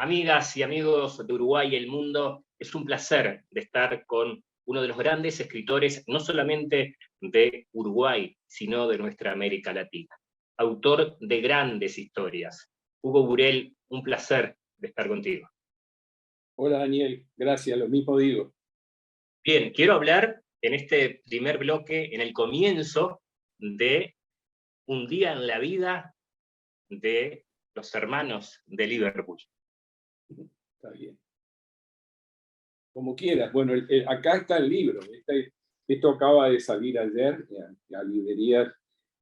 Amigas y amigos de Uruguay y el mundo, es un placer de estar con uno de los grandes escritores, no solamente de Uruguay, sino de nuestra América Latina. Autor de grandes historias. Hugo Burell, un placer de estar contigo. Hola Daniel, gracias, lo mismo digo. Bien, quiero hablar en este primer bloque, en el comienzo, de un día en la vida de los hermanos de Liverpool. Está bien. Como quieras. Bueno, acá está el libro. Esto acaba de salir ayer a librerías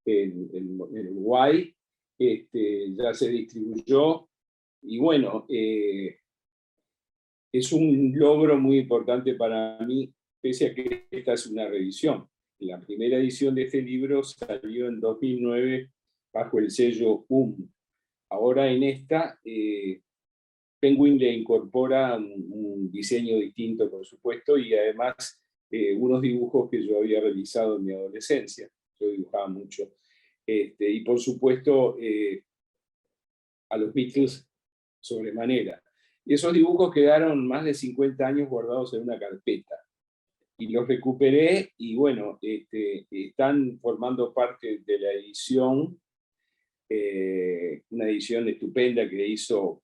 en Uruguay. Ya se distribuyó. Y bueno, es un logro muy importante para mí, pese a que esta es una revisión. La primera edición de este libro salió en 2009 bajo el sello Ahora en esta, Penguin le incorpora un diseño distinto, por supuesto, y además unos dibujos que yo había realizado en mi adolescencia. Yo dibujaba mucho. Y por supuesto, a los Beatles sobremanera. Y esos dibujos quedaron más de 50 años guardados en una carpeta. Y los recuperé y bueno, están formando parte de la edición, una edición estupenda que hizo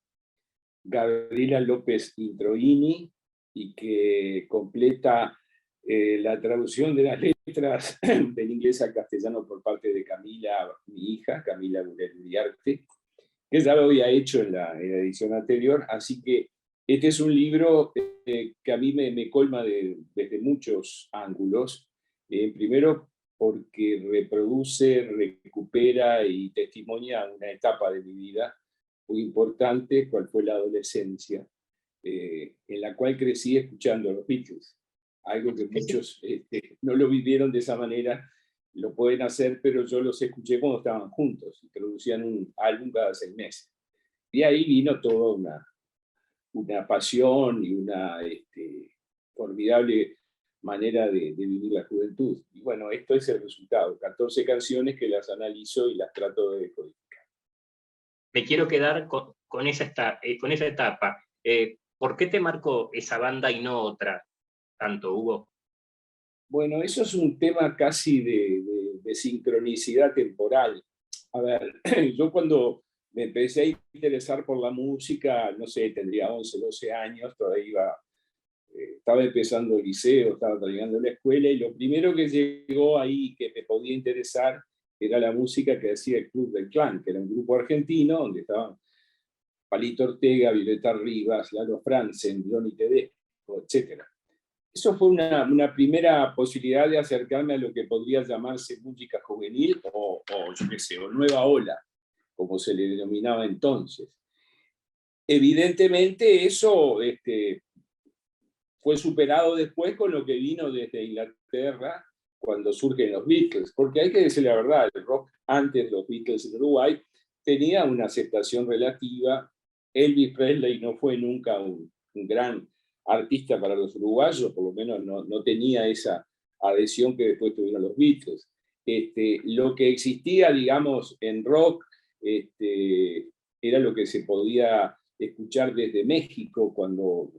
Gabriela López Introini y que completa la traducción de las letras del inglés al castellano por parte de Camila, mi hija, Camila Uriarte, que ya lo había hecho en la edición anterior, así que este es un libro que a mí me colma desde muchos ángulos. Primero porque reproduce, recupera y testimonia una etapa de mi vida muy importante, cual fue la adolescencia, en la cual crecí escuchando a los Beatles. Algo que muchos no lo vivieron de esa manera, lo pueden hacer, pero yo los escuché cuando estaban juntos y producían un álbum cada 6 meses. Y ahí vino toda una pasión y una formidable manera de vivir la juventud. Y bueno, esto es el resultado, 14 canciones que las analizo y las trato de decodificar. Me quiero quedar con esa etapa. ¿Por qué te marcó esa banda y no otra tanto, Hugo? Bueno, eso es un tema casi de sincronicidad temporal. A ver, yo cuando me empecé a interesar por la música, no sé, tendría 11, 12 años, todavía estaba empezando el liceo, estaba terminando la escuela, y lo primero que llegó ahí que me podía interesar era la música que hacía el Club del Clan, que era un grupo argentino donde estaban Palito Ortega, Violeta Rivas, Lalo Franzen, Johnny Tedesco, etc. Eso fue una primera posibilidad de acercarme a lo que podría llamarse música juvenil o yo qué sé, o nueva ola, como se le denominaba entonces. Evidentemente eso fue superado después con lo que vino desde Inglaterra cuando surgen los Beatles, porque hay que decir la verdad, el rock antes de los Beatles en Uruguay tenía una aceptación relativa. Elvis Presley no fue nunca un gran artista para los uruguayos, por lo menos no tenía esa adhesión que después tuvieron los Beatles. Lo que existía, digamos, en rock era lo que se podía escuchar desde México cuando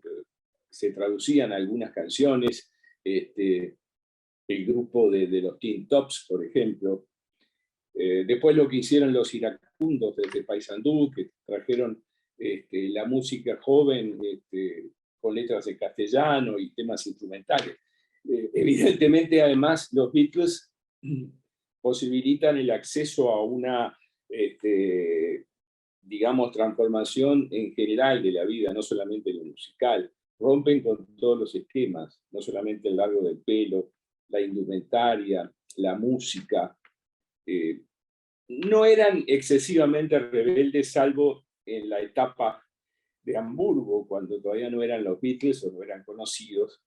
se traducían algunas canciones, el grupo de los Teen Tops, por ejemplo. Después lo que hicieron los iracundos desde Paysandú, que trajeron la música joven con letras en castellano y temas instrumentales. Evidentemente, además, los Beatles posibilitan el acceso a una, digamos, transformación en general de la vida, no solamente lo musical. Rompen con todos los esquemas, no solamente el largo del pelo, la indumentaria, la música. No eran excesivamente rebeldes, salvo en la etapa de Hamburgo, cuando todavía no eran los Beatles o no eran conocidos.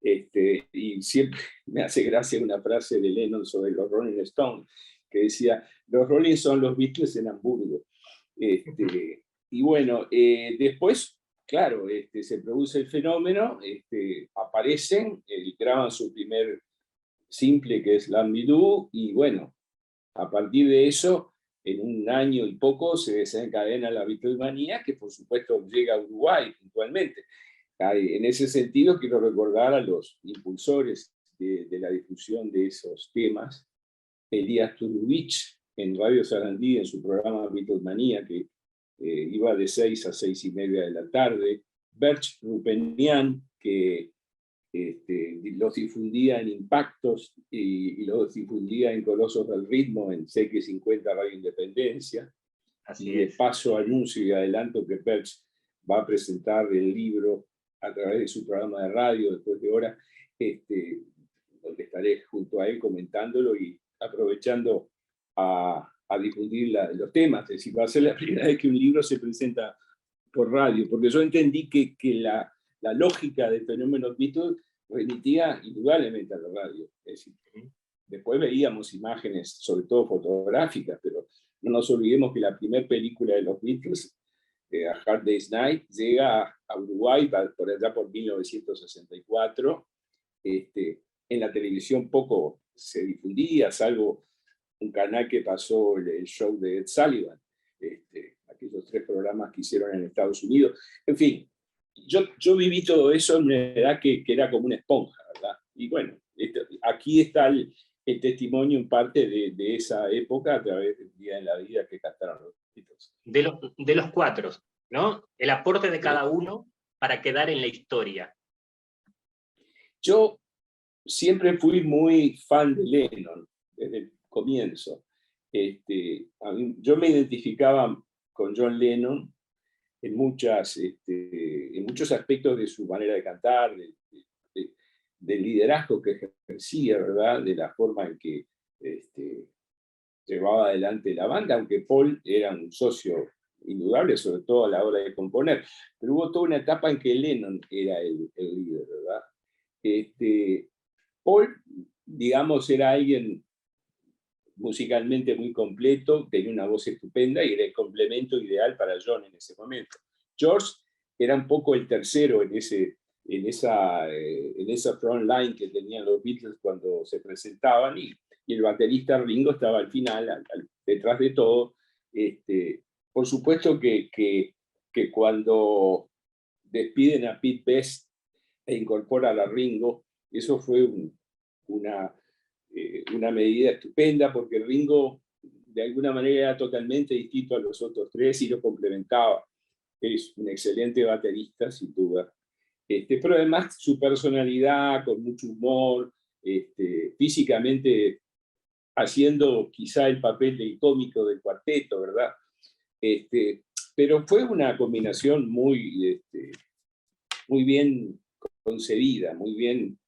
Y siempre me hace gracia una frase de Lennon sobre los Rolling Stones, que decía, los Rolling son los Beatles en Hamburgo. Y bueno, después, claro, se produce el fenómeno, aparecen, graban su primer simple, que es Let Me Do, y bueno, a partir de eso en un año y poco se desencadena la Beatlemanía, que por supuesto llega a Uruguay puntualmente. En ese sentido, quiero recordar a los impulsores de la difusión de esos temas, Elías Turubich en Radio Sarandí, en su programa Beatlemanía, que iba de 6 a 6 y media de la tarde, Berch Rupenian, que los difundía en Impactos y los difundía en Colosos del Ritmo, en CX50 Radio Independencia. Así y de es. paso anuncio y adelanto que Berch va a presentar el libro a través de su programa de radio después de hora, donde estaré junto a él comentándolo y aprovechando a difundir los temas. Es decir, va a ser la primera vez que un libro se presenta por radio, porque yo entendí que la lógica del fenómeno Beatles remitía indudablemente a la radio. Es decir, después veíamos imágenes, sobre todo fotográficas, pero no nos olvidemos que la primera película de los Beatles, A Hard Day's Night, llega a Uruguay por allá por 1964. En la televisión poco se difundía, salvo un canal que pasó el show de Ed Sullivan, aquellos 3 programas que hicieron en Estados Unidos. En fin, yo viví todo eso en una edad que era como una esponja, ¿verdad? Y bueno, aquí está el testimonio en parte de esa época a través del Día en la Vida que cantaron los Beatles. De los 4, ¿no? El aporte de cada uno para quedar en la historia. Yo siempre fui muy fan de Lennon, desde el comienzo. Yo me identificaba con John Lennon en muchos aspectos de su manera de cantar, del liderazgo que ejercía, ¿verdad? De la forma en que llevaba adelante la banda, aunque Paul era un socio indudable, sobre todo a la hora de componer. Pero hubo toda una etapa en que Lennon era el líder, ¿verdad? Paul, digamos, era alguien musicalmente muy completo, tenía una voz estupenda y era el complemento ideal para John en ese momento. George era un poco el tercero en esa front line que tenían los Beatles cuando se presentaban, y el baterista Ringo estaba al final, detrás de todo. Por supuesto que cuando despiden a Pete Best e incorporan a Ringo, eso fue una medida estupenda, porque Ringo de alguna manera era totalmente distinto a los otros 3 y lo complementaba. Es un excelente baterista, sin duda. Pero además su personalidad, con mucho humor, físicamente haciendo quizá el papel del cómico del cuarteto, ¿verdad? Pero fue una combinación muy bien concebida, muy bien,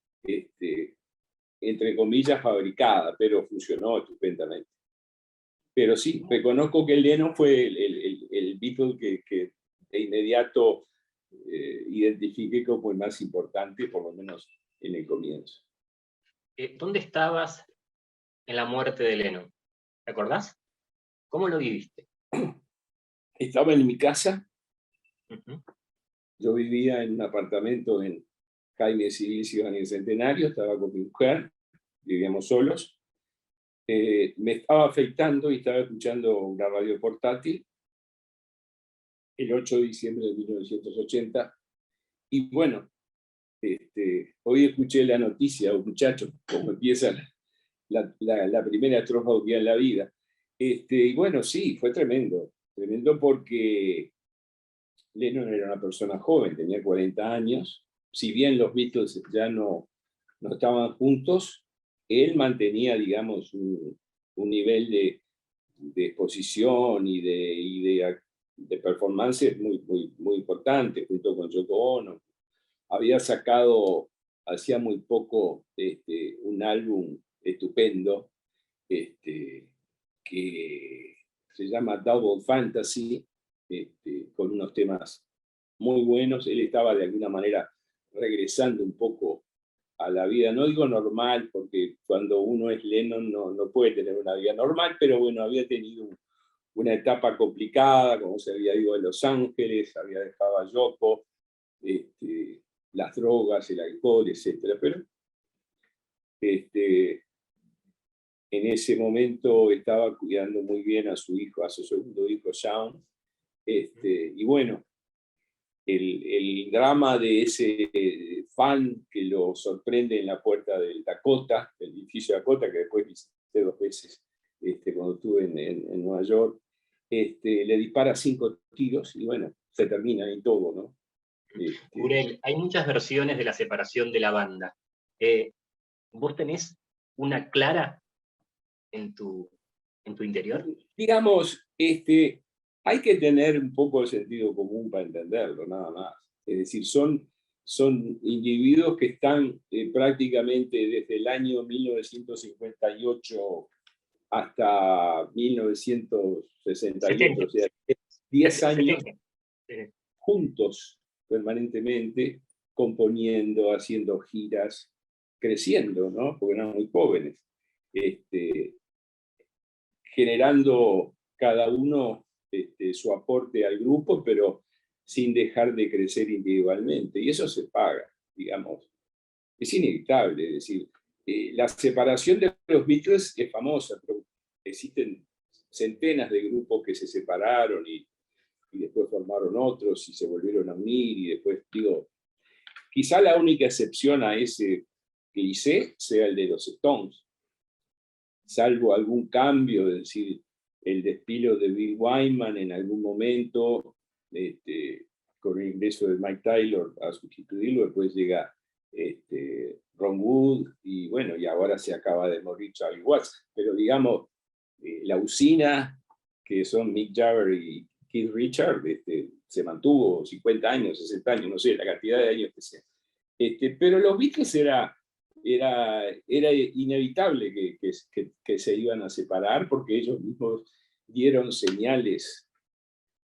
entre comillas, fabricada, pero funcionó estupendamente. Pero sí, reconozco que Lennon fue el Beatle que de inmediato identifiqué como el más importante, por lo menos en el comienzo. ¿Dónde estabas en la muerte de Lennon? ¿Te acordás? ¿Cómo lo viviste? Estaba en mi casa. Uh-huh. Yo vivía en un apartamento en Jaime Civil, Ciudad del Centenario, estaba con mi mujer, vivíamos solos. Me estaba afeitando y estaba escuchando una radio portátil el 8 de diciembre de 1980. Y bueno, hoy escuché la noticia, muchachos, cómo empieza la primera estrofa de Un día en la vida. Y bueno, sí, fue tremendo porque Lennon era una persona joven, tenía 40 años. Si bien los Beatles ya no estaban juntos, él mantenía, digamos, un nivel de exposición y de performance muy importante, junto con Yoko Ono. Había sacado hacía muy poco un álbum estupendo que se llama Double Fantasy, con unos temas muy buenos. Él estaba de alguna manera regresando un poco a la vida, no digo normal, porque cuando uno es Lennon no puede tener una vida normal, pero bueno, había tenido una etapa complicada, como se había ido de Los Ángeles, había dejado a Yoko, las drogas, el alcohol, etc. Pero en ese momento estaba cuidando muy bien a su hijo, a su segundo hijo, Sean. Y bueno, el drama de ese fan que lo sorprende en la puerta del Dakota, del edificio Dakota, que después visité 2 veces cuando estuve en Nueva York, le dispara 5 tiros y bueno, se termina ahí todo, ¿no? Burel, hay muchas versiones de la separación de la banda. ¿Vos tenés una clara en tu interior? Digamos, hay que tener un poco de sentido común para entenderlo, nada más. Es decir, son individuos que están prácticamente desde el año 1958 hasta 1968, o sea, 10 años juntos permanentemente, componiendo, haciendo giras, creciendo, ¿no? Porque eran muy jóvenes, generando cada uno su aporte al grupo, pero sin dejar de crecer individualmente. Y eso se paga, digamos. Es inevitable, es decir, la separación de los Beatles es famosa, pero existen centenas de grupos que se separaron y después formaron otros y se volvieron a unir y después, digo, quizá la única excepción a ese cliché sea el de los Stones, salvo algún cambio, es decir, el despido de Bill Wyman en algún momento, con el ingreso de Mike Taylor a sustituirlo, después llega Ron Wood, y bueno, y ahora se acaba de morir Charlie Watts, pero digamos, la usina, que son Mick Jagger y Keith Richards, se mantuvo 50 años, 60 años, no sé, la cantidad de años que sea. Pero los Beatles era inevitable que se iban a separar porque ellos mismos dieron señales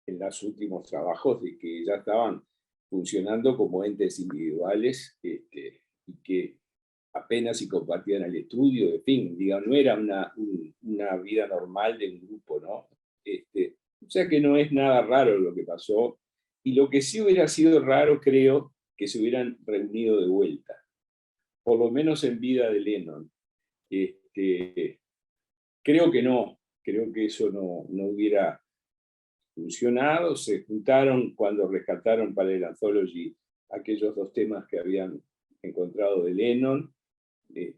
en los últimos trabajos de que ya estaban funcionando como entes individuales y que apenas si compartían el estudio, en fin, digamos, no era una vida normal de un grupo, ¿no? O sea que no es nada raro lo que pasó, y lo que sí hubiera sido raro, creo, que se hubieran reunido de vuelta, por lo menos en vida de Lennon. Creo que eso no hubiera funcionado. Se juntaron cuando rescataron para el Anthology aquellos 2 temas que habían encontrado de Lennon,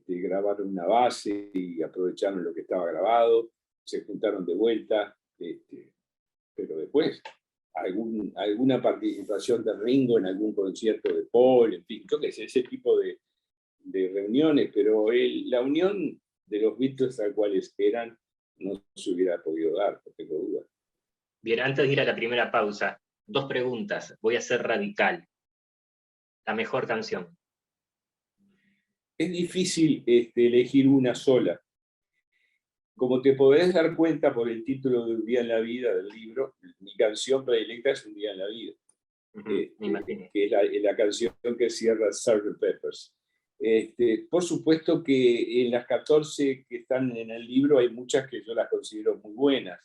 grabaron una base y aprovecharon lo que estaba grabado, se juntaron de vuelta, pero después alguna participación de Ringo en algún concierto de Paul, en fin, yo qué sé, ese tipo de reuniones, pero la unión de los Beatles tal cuales eran no se hubiera podido dar, no tengo duda. Bien, antes de ir a la primera pausa, 2 preguntas, voy a ser radical. La mejor canción. Es difícil elegir una sola. Como te podés dar cuenta por el título de Un día en la vida del libro, mi canción predilecta es Un día en la vida, que es la canción que cierra Sgt. Pepper's. Por supuesto que en las 14 que están en el libro hay muchas que yo las considero muy buenas,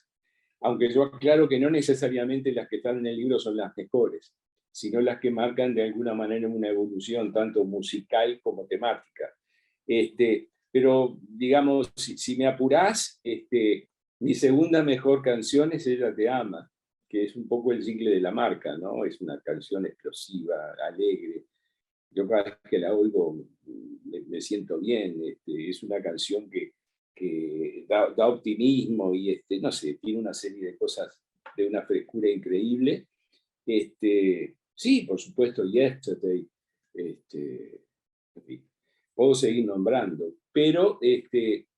aunque yo aclaro que no necesariamente las que están en el libro son las mejores, sino las que marcan de alguna manera una evolución tanto musical como temática. Pero, digamos, si me apurás, mi segunda mejor canción es Ella te ama, que es un poco el jingle de la marca, ¿no? Es una canción explosiva, alegre. Yo cada vez que la oigo me siento bien. Es una canción que da optimismo y, no sé, tiene una serie de cosas de una frescura increíble. Sí, por supuesto, Yesterday, en fin, puedo seguir nombrando, pero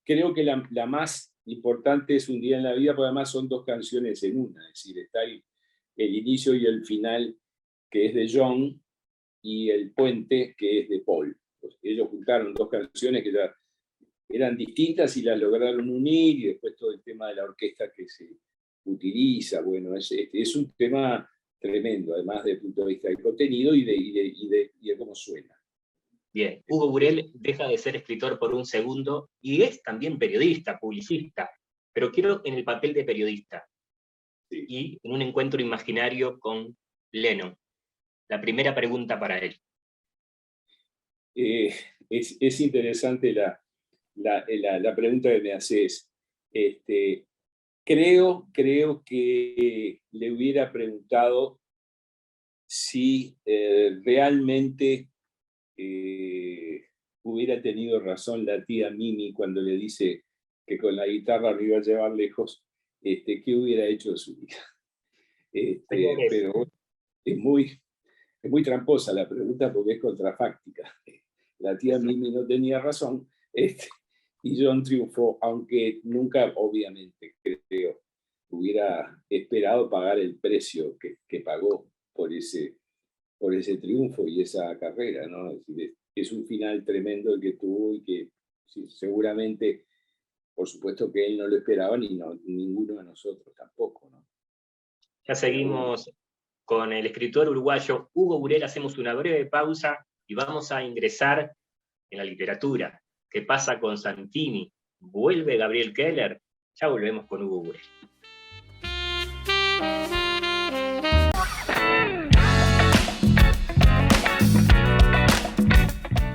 creo que la más importante es Un día en la vida, porque además son 2 canciones en una, es decir, está el inicio y el final, que es de John, y el puente, que es de Paul. Pues ellos juntaron 2 canciones que ya eran distintas y las lograron unir, y después todo el tema de la orquesta que se utiliza, bueno, es un tema tremendo, además desde el punto de vista del contenido y de cómo suena. Bien, Hugo Burel deja de ser escritor por un segundo y es también periodista, publicista, pero quiero en el papel de periodista. Sí. Y en un encuentro imaginario con Lennon. La primera pregunta para él. Es interesante la pregunta que me haces. Creo que le hubiera preguntado si realmente hubiera tenido razón la tía Mimi cuando le dice que con la guitarra lo iba a llevar lejos, ¿qué hubiera hecho de su vida? Pero es muy tramposa la pregunta porque es contrafáctica. La tía Mimi no tenía razón, y John triunfó, aunque nunca, obviamente, creo, hubiera esperado pagar el precio que pagó por ese triunfo y esa carrera, ¿no? Es decir, es un final tremendo el que tuvo y que sí, seguramente, por supuesto que él no lo esperaba, ni ninguno de nosotros tampoco, ¿no? Ya seguimos con el escritor uruguayo Hugo Burel, hacemos una breve pausa y vamos a ingresar en la literatura. ¿Qué pasa con Santini? ¿Vuelve Gabriel Keller? Ya volvemos con Hugo Burel.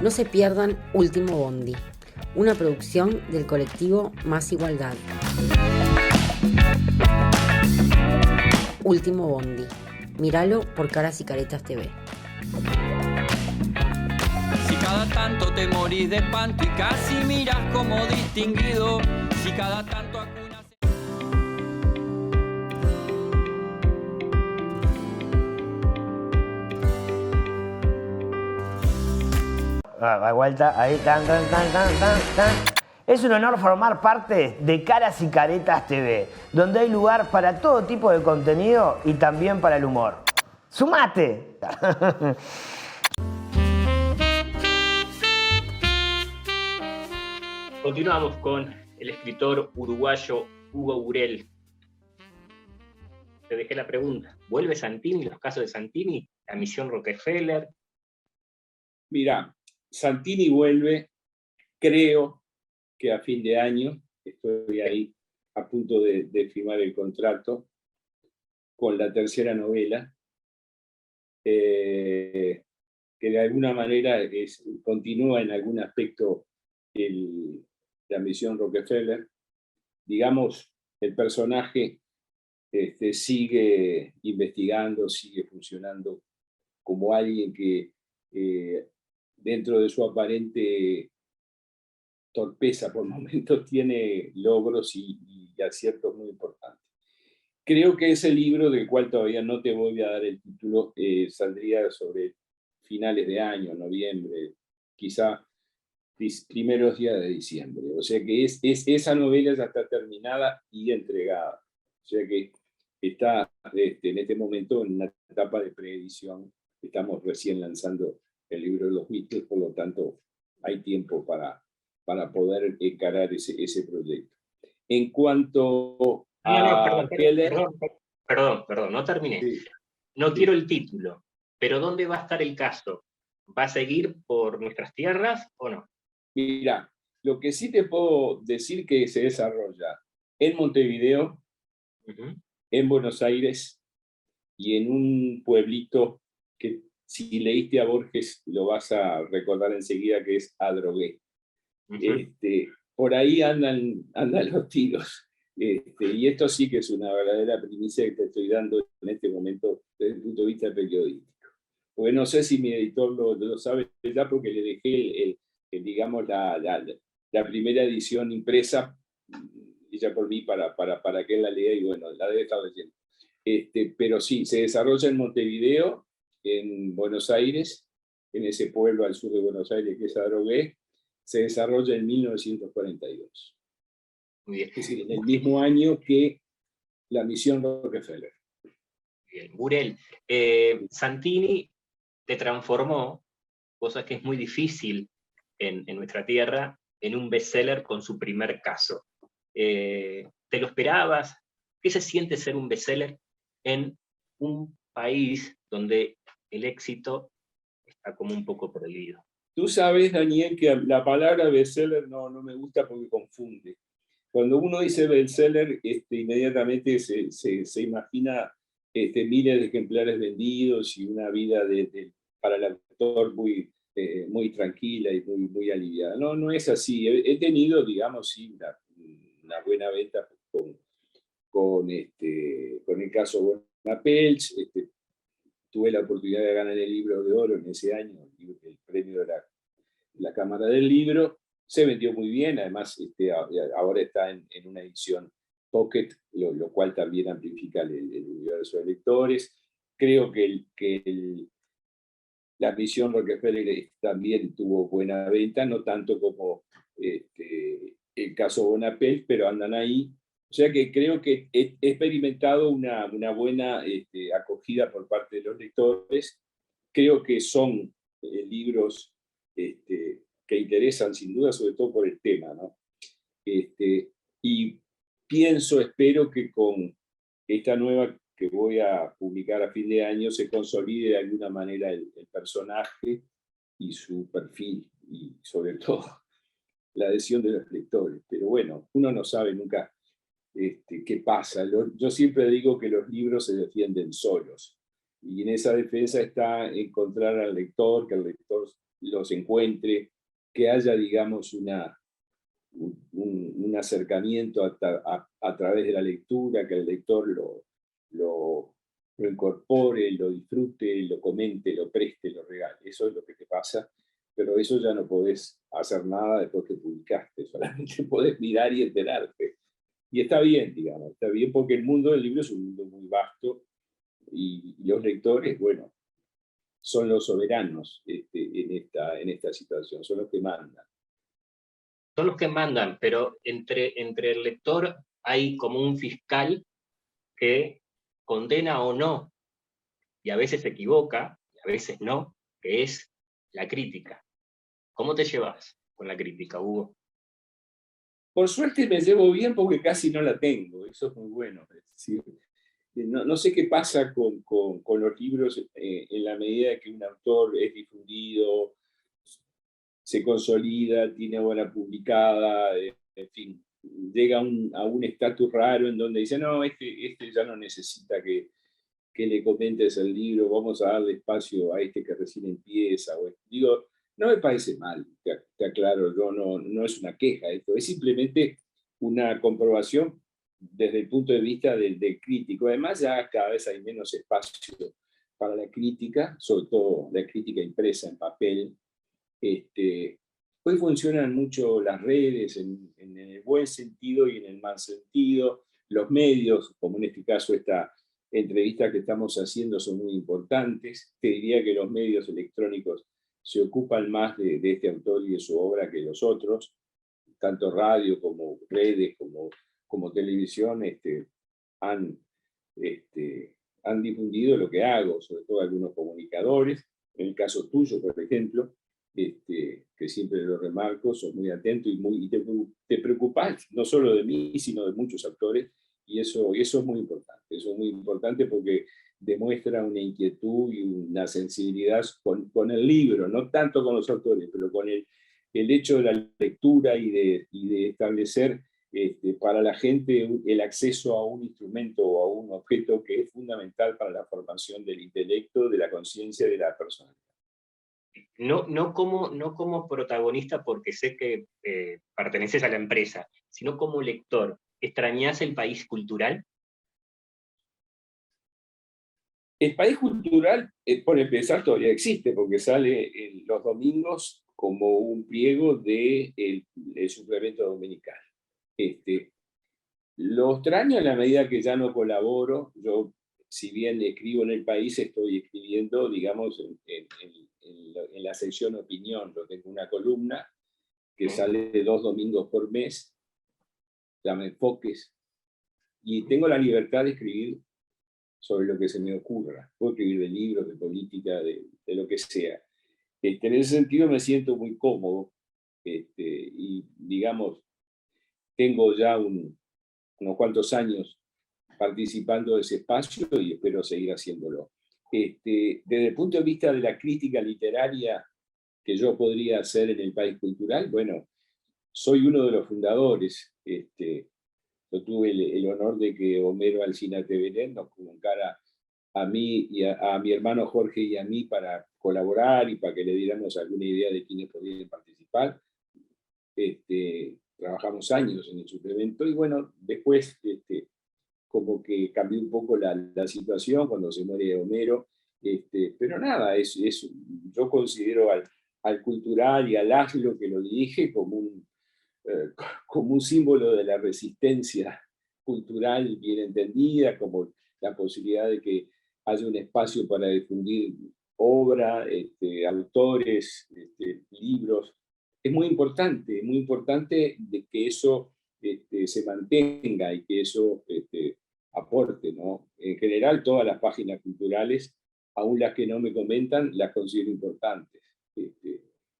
No se pierdan Último Bondi, una producción del colectivo Más Igualdad. Último Bondi. Míralo por Caras y Caretas TV. Si cada tanto te morís de espanto y casi miras como distinguido, si cada tanto acunas... Va vuelta, ahí, tan. Es un honor formar parte de Caras y Caretas TV, donde hay lugar para todo tipo de contenido y también para el humor. ¡Sumate! Continuamos con el escritor uruguayo Hugo Burel. Te dejé la pregunta. ¿Vuelve Santini, los casos de Santini? ¿La misión Rockefeller? Mira, Santini vuelve, creo que a fin de año, estoy ahí a punto de firmar el contrato con la tercera novela, que de alguna manera continúa en algún aspecto la misión Rockefeller. Digamos, el personaje sigue investigando, sigue funcionando como alguien que dentro de su aparente torpeza por momentos tiene logros y aciertos muy importantes. Creo que ese libro, del cual todavía no te voy a dar el título, saldría sobre finales de año, noviembre, quizá primeros días de diciembre. O sea que esa novela ya está terminada y entregada. O sea que está en este momento en una etapa de preedición. Estamos recién lanzando el libro de los Beatles, por lo tanto hay tiempo para poder encarar ese proyecto. En cuanto a Keller... Perdón, no terminé. Sí. No quiero el título, pero ¿dónde va a estar el caso? ¿Va a seguir por nuestras tierras o no? Mira, lo que sí te puedo decir que se desarrolla en Montevideo, en Buenos Aires y en un pueblito que si leíste a Borges lo vas a recordar enseguida, que es Adrogué. Por ahí andan los tiros. Y esto sí que es una verdadera primicia que te estoy dando en este momento desde el punto de vista periodístico. Porque no sé si mi editor lo sabe ya, porque le dejé digamos, la primera edición impresa, ella por mí, para que él la lea, y bueno, la debe estar leyendo. Pero sí, se desarrolla en Montevideo, en Buenos Aires, en ese pueblo al sur de Buenos Aires que es Adrogué. Se desarrolla en 1942. Muy bien. Es decir, en el mismo año que la misión Rockefeller. Bien. Burel, Santini te transformó, cosa que es muy difícil en nuestra tierra, en un bestseller con su primer caso. ¿Te lo esperabas? ¿Qué se siente ser un bestseller en un país donde el éxito está como un poco prohibido? Tú sabes, Daniel, que la palabra bestseller no me gusta porque confunde. Cuando uno dice bestseller, inmediatamente se imagina miles de ejemplares vendidos y una vida para el autor muy muy tranquila y muy aliviada. No, no es así. He tenido, digamos, sí, una buena venta con el caso Bonapelch. Tuve la oportunidad de ganar el Libro de Oro en ese año, el premio de la Cámara del Libro. Se vendió muy bien, además ahora está en una edición Pocket, lo cual también amplifica el universo de lectores. Creo que la misión Rockefeller también tuvo buena venta, no tanto como el caso Bonaparte, pero andan ahí. O sea que creo que he experimentado una buena acogida por parte de los lectores. Creo que son libros que interesan sin duda, sobre todo por el tema, ¿no? Y espero que con esta nueva que voy a publicar a fin de año se consolide de alguna manera el personaje y su perfil, y sobre todo la adhesión de los lectores. Pero bueno, uno no sabe nunca qué pasa. Yo siempre digo que los libros se defienden solos, y en esa defensa está encontrar al lector, que el lector los encuentre, que haya, digamos, un acercamiento a través de la lectura, que el lector lo incorpore, lo disfrute, lo comente, lo preste, lo regale. Eso es lo que te pasa, pero eso ya no podés hacer nada después que publicaste, solamente podés mirar y enterarte. Y está bien, digamos, está bien, porque el mundo del libro es un mundo muy vasto, y los lectores, bueno, son los soberanos en esta situación, son los que mandan. Son los que mandan, pero entre el lector hay como un fiscal que condena o no, y a veces se equivoca, y a veces no, que es la crítica. ¿Cómo te llevas con la crítica, Hugo? Por suerte me llevo bien porque casi no la tengo, eso es muy bueno. Es decir, no sé qué pasa con los libros en la medida que un autor es difundido, se consolida, tiene obra publicada, en fin, llega a un estatus raro en donde dice, no, este ya no necesita que le comentes el libro, vamos a darle espacio a este que recién empieza. Digo, no me parece mal, te aclaro, no es una queja esto, es simplemente una comprobación desde el punto de vista del crítico. Además, ya cada vez hay menos espacio para la crítica, sobre todo la crítica impresa en papel. Hoy funcionan mucho las redes en el buen sentido y en el mal sentido. Los medios, como en este caso esta entrevista que estamos haciendo, son muy importantes. Te diría que los medios electrónicos se ocupan más de este autor y de su obra que los otros. Tanto radio como redes como televisión han difundido lo que hago, sobre todo algunos comunicadores. En el caso tuyo, por ejemplo, que siempre lo remarco, sos muy atento y te preocupás no solo de mí, sino de muchos actores, y eso es muy importante. Eso es muy importante porque demuestra una inquietud y una sensibilidad con el libro, no tanto con los autores, pero con el hecho de la lectura y de establecer para la gente el acceso a un instrumento o a un objeto que es fundamental para la formación del intelecto, de la conciencia, de la personalidad. No como protagonista, porque sé que perteneces a la empresa, sino como lector. ¿Extrañás el país cultural? El país cultural, por empezar, todavía existe, porque sale los domingos como un pliego del suplemento dominical. Lo extraño en la medida que ya no colaboro. Yo, si bien escribo en El País, estoy escribiendo, digamos, en la sección opinión. Yo tengo una columna que sale 2 domingos por mes, se llama Enfoques, y tengo la libertad de escribir sobre lo que se me ocurra. Puedo escribir de libros, de política, de lo que sea. En ese sentido me siento muy cómodo, y digamos, tengo ya unos cuantos años participando de ese espacio y espero seguir haciéndolo. Desde el punto de vista de la crítica literaria que yo podría hacer en El País Cultural, bueno, soy uno de los fundadores. Yo tuve el honor de que Homero Alsina Teverén nos convocara a mí y a mi hermano Jorge y a mí para colaborar y para que le diéramos alguna idea de quiénes podían participar. Trabajamos años en el suplemento y bueno, después como que cambió un poco la situación cuando se muere Homero, pero nada, yo considero al Cultural y al ASLO que lo dirige como un símbolo de la resistencia cultural bien entendida, como la posibilidad de que haya un espacio para difundir obra, autores, libros. Es muy importante de que eso se mantenga y que eso aporte, ¿no? En general, todas las páginas culturales, aún las que no me comentan, las considero importantes.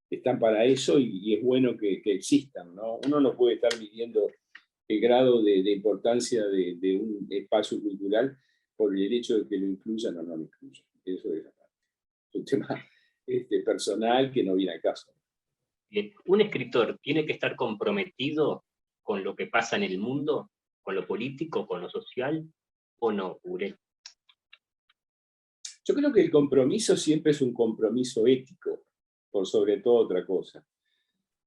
Están para eso y es bueno que existan, ¿no? Uno no puede estar midiendo el grado de importancia de un espacio cultural por el hecho de que lo incluyan o no lo incluyan. Eso es un tema personal que no viene al caso. Bien. ¿Un escritor tiene que estar comprometido con lo que pasa en el mundo, con lo político, con lo social, o no, Urel? Yo creo que el compromiso siempre es un compromiso ético, por sobre todo otra cosa.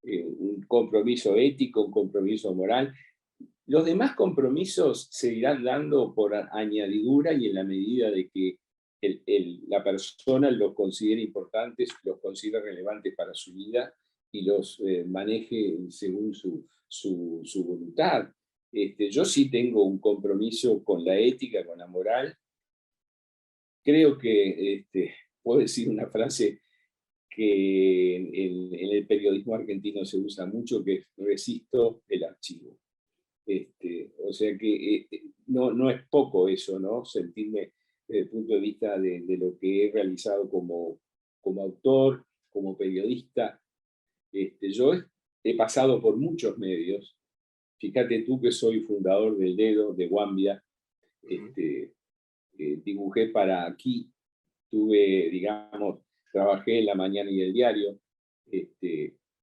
Un compromiso ético, un compromiso moral. Los demás compromisos se irán dando por añadidura y en la medida de que la persona los considere importantes, los considere relevantes para su vida y los maneje según su voluntad. Yo sí tengo un compromiso con la ética, con la moral. Creo que puedo decir una frase que en el periodismo argentino se usa mucho, que es resisto el archivo. O sea que no es poco eso, ¿no? Sentirme desde el punto de vista de lo que he realizado como autor, como periodista. Yo he pasado por muchos medios. Fíjate tú que soy fundador del Dedo, de Guambia. Dibujé para Aquí. Trabajé en La Mañana y el Diario.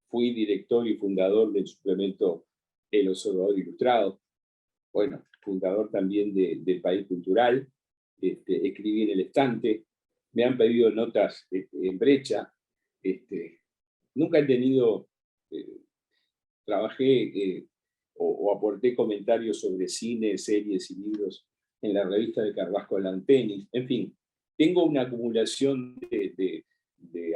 Fui director y fundador del suplemento El Observador Ilustrado. Bueno, fundador también del País Cultural. Escribí en El Estante. Me han pedido notas en Brecha. Nunca he tenido, trabajé o aporté comentarios sobre cine, series y libros en la revista de Carrasco Lantenis. En fin, tengo una acumulación de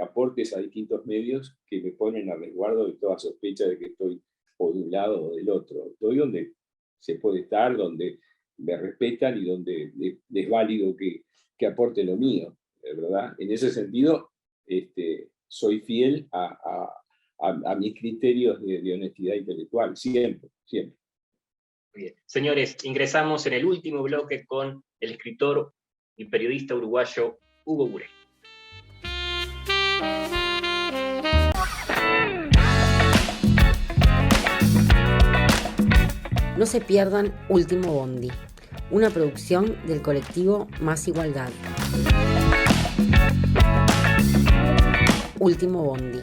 aportes a distintos medios que me ponen a resguardo de toda sospecha de que estoy o de un lado o del otro. Estoy donde se puede estar, donde me respetan y donde es válido que aporte lo mío, ¿verdad? En ese sentido, soy fiel a mis criterios de honestidad intelectual, siempre, siempre. Bien. Señores, ingresamos en el último bloque con el escritor y periodista uruguayo Hugo Burel. No se pierdan Último Bondi, una producción del colectivo Más Igualdad. Último Bondi.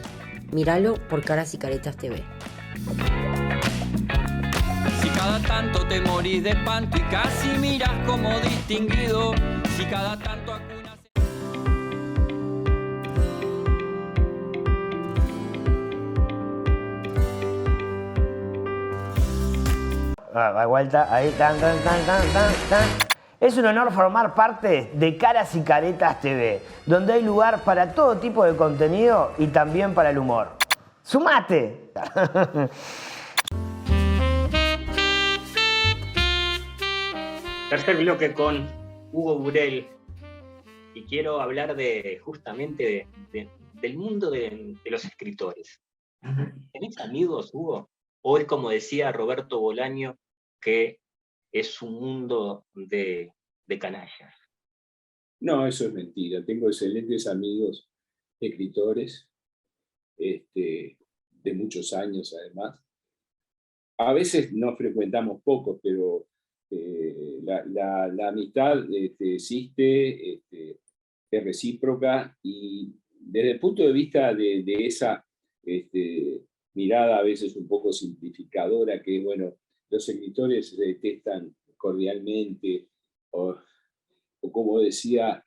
Míralo por Caras y Caretas TV. Si cada tanto te morís de espanto y casi miras como distinguido, si cada tanto acunas... Vuelta, ahí, tan. Es un honor formar parte de Caras y Caretas TV, donde hay lugar para todo tipo de contenido y también para el humor. ¡Sumate! Tercer bloque con Hugo Burel, y quiero hablar justamente del mundo de los escritores. ¿Tenés amigos, Hugo? ¿O es como decía Roberto Bolaño, que es un mundo de canallas? No, eso es mentira. Tengo excelentes amigos escritores, de muchos años además. A veces no frecuentamos pocos, pero la amistad existe, es recíproca, y desde el punto de vista de esa mirada a veces un poco simplificadora, que bueno, los escritores se detestan cordialmente, o como decía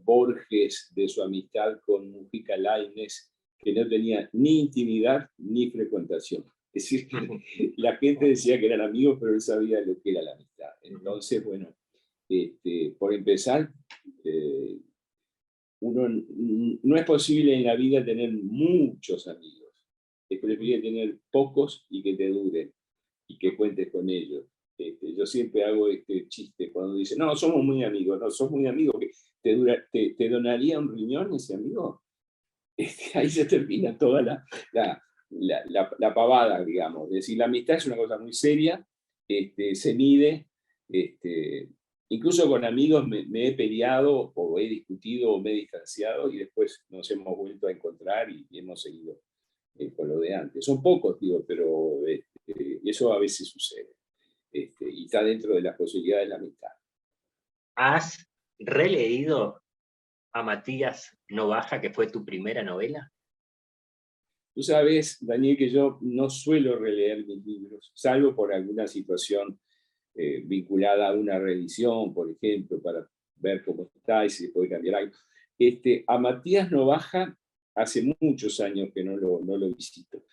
Borges de su amistad con Mujica Lainez, que no tenía ni intimidad ni frecuentación. Es decir, que la gente decía que eran amigos, pero él sabía lo que era la amistad. Entonces, bueno, por empezar, no es posible en la vida tener muchos amigos. Es preferible tener pocos y que te duren y que cuentes con ellos. Yo siempre hago este chiste cuando dicen, no, somos muy amigos, no, sos muy amigos, que te donaría un riñón ese amigo. Ahí se termina toda la pavada, digamos. Es decir, la amistad es una cosa muy seria, se mide, incluso con amigos me he peleado, o he discutido, o me he distanciado, y después nos hemos vuelto a encontrar y hemos seguido con lo de antes. Son pocos, digo, pero eso a veces sucede. Y está dentro de las posibilidades de la amistad. ¿Has releído a Matías Novaja, que fue tu primera novela? Tú sabes, Daniel, que yo no suelo releer mis libros, salvo por alguna situación vinculada a una reedición, por ejemplo, para ver cómo está y si se puede cambiar algo. A Matías Novaja hace muchos años que no lo visito,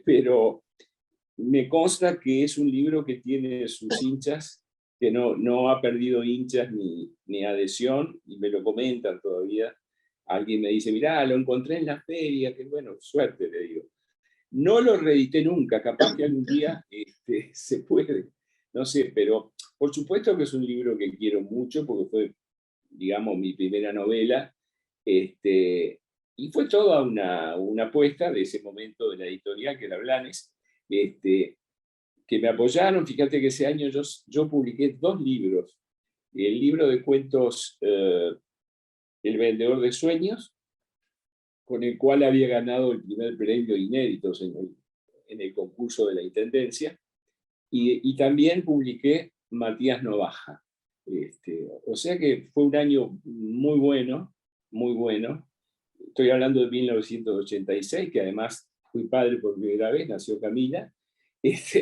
pero me consta que es un libro que tiene sus hinchas, que no ha perdido hinchas ni adhesión, y me lo comentan todavía. Alguien me dice, mirá, lo encontré en la feria, que bueno, suerte, le digo. No lo reedité nunca, capaz que algún día se puede, no sé, pero por supuesto que es un libro que quiero mucho, porque fue, digamos, mi primera novela, y fue toda una apuesta de ese momento de la editorial, que era Blanes, que me apoyaron. Fíjate que ese año yo publiqué 2 libros. El libro de cuentos El vendedor de sueños, con el cual había ganado el primer premio Inéditos en el concurso de la Intendencia, y también publiqué Matías Novaja. O sea que fue un año muy bueno, muy bueno. Estoy hablando de 1986, que además fui padre por primera vez, nació Camila,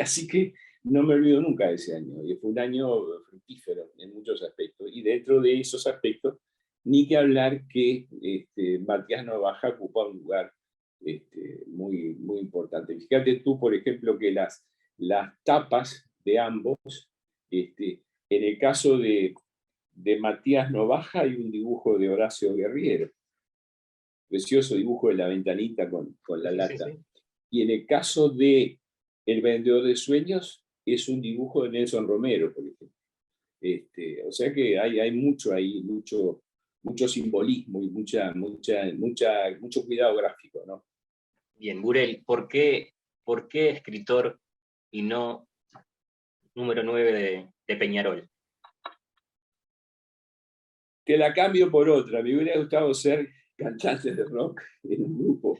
así que no me olvido nunca de ese año, y fue un año fructífero en muchos aspectos, y dentro de esos aspectos, ni que hablar que Matías Novaja ocupa un lugar muy, muy importante. Fíjate tú, por ejemplo, que las tapas de ambos, en el caso de Matías Novaja hay un dibujo de Horacio Guerriero, precioso dibujo de la ventanita con la lata. Sí. Y en el caso de El vendedor de sueños, es un dibujo de Nelson Romero, por ejemplo. O sea que hay mucho ahí, mucho simbolismo y mucho cuidado gráfico, ¿no? Bien, Burel, ¿por qué escritor y no número 9 de Peñarol? Te la cambio por otra. Me hubiera gustado ser cantante de rock en un grupo.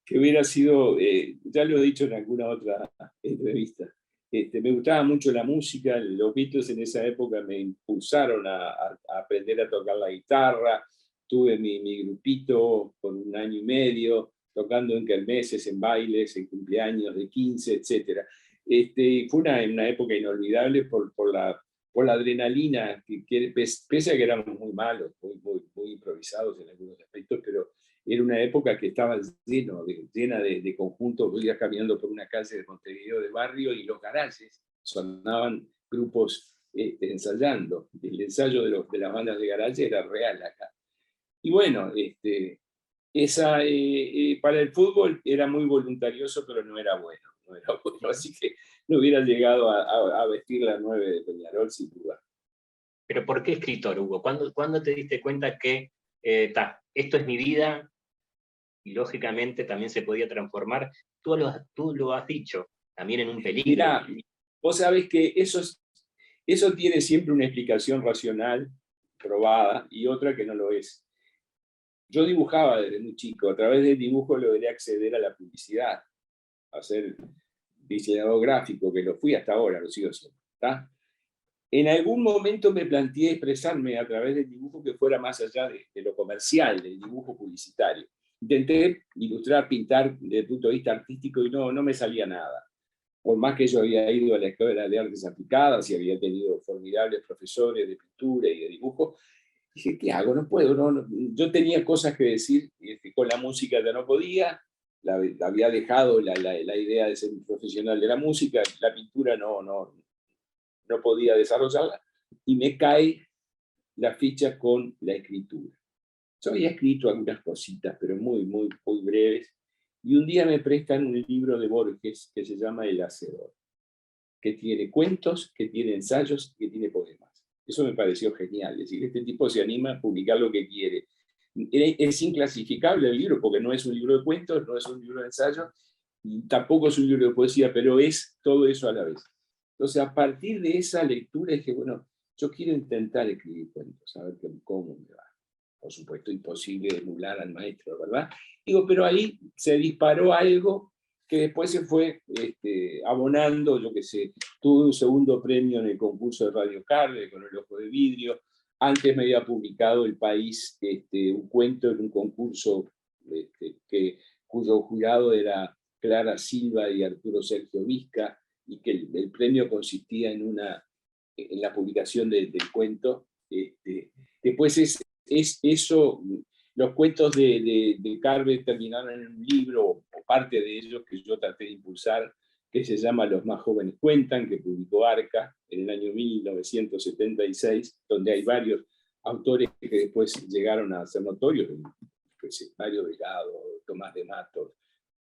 Que hubiera sido, ya lo he dicho en alguna otra entrevista, me gustaba mucho la música. Los Beatles en esa época me impulsaron a aprender a tocar la guitarra. Tuve mi grupito por 1 año y medio, tocando en kermeses, en bailes, en cumpleaños de 15, etc. Fue una época inolvidable por la adrenalina, pese a que éramos muy malos, muy improvisados en algunos aspectos, pero era una época que estaba llena de conjuntos. Ibas caminando por una calle de Montevideo de barrio y los garajes sonaban grupos ensayando. El ensayo de las bandas de garaje era real acá. Y bueno, para el fútbol era muy voluntarioso, pero no era bueno. Así que no hubiera llegado a vestir la 9 de Peñarol, sin duda. ¿Pero por qué escritor, Hugo? ¿Cuándo te diste cuenta que esto es mi vida? Y lógicamente también se podía transformar. Tú lo has dicho, también en un peligro. Mirá, vos sabés que eso tiene siempre una explicación racional, probada, y otra que no lo es. Yo dibujaba desde muy chico. A través del dibujo logré acceder a la publicidad, a ser diseñador gráfico, que lo fui hasta ahora, lo sigo siendo. ¿Tá? En algún momento me planteé expresarme a través del dibujo que fuera más allá de lo comercial, del dibujo publicitario. Intenté ilustrar, pintar desde el punto de vista artístico y no me salía nada. por más que yo había ido a la Escuela de Artes Aplicadas y había tenido formidables profesores de pintura y de dibujo, dije, ¿qué hago? No puedo. Yo tenía cosas que decir, y con la música ya no podía, había dejado la idea de ser un profesional de la música, la pintura no podía desarrollarla, y me cae la ficha con la escritura. Yo había escrito algunas cositas, pero muy breves, y un día me prestan un libro de Borges que se llama El Hacedor, que tiene cuentos, que tiene ensayos, que tiene poemas. Eso me pareció genial, es decir, este tipo se anima a publicar lo que quiere. Es inclasificable el libro, porque no es un libro de cuentos, no es un libro de ensayos, y tampoco es un libro de poesía, pero es todo eso a la vez. Entonces, a partir de esa lectura dije, bueno, yo quiero intentar escribir cuentos, a ver cómo me va. Por supuesto, imposible emular al maestro, ¿verdad? Digo, pero ahí se disparó algo que después se fue abonando, yo qué sé, tuve un segundo premio en el concurso de Radio Carve con El Ojo de Vidrio. Antes me había publicado El País un cuento en un concurso cuyo jurado era Clara Silva y Arturo Sergio Vizca, y que el premio consistía en la publicación del cuento. Después eso, los cuentos de Carve terminaron en un libro, o parte de ellos, que yo traté de impulsar, que se llama Los más jóvenes cuentan, que publicó Arca en el año 1976, donde hay varios autores que después llegaron a ser notorios, Mario Delgado, Tomás de Matos.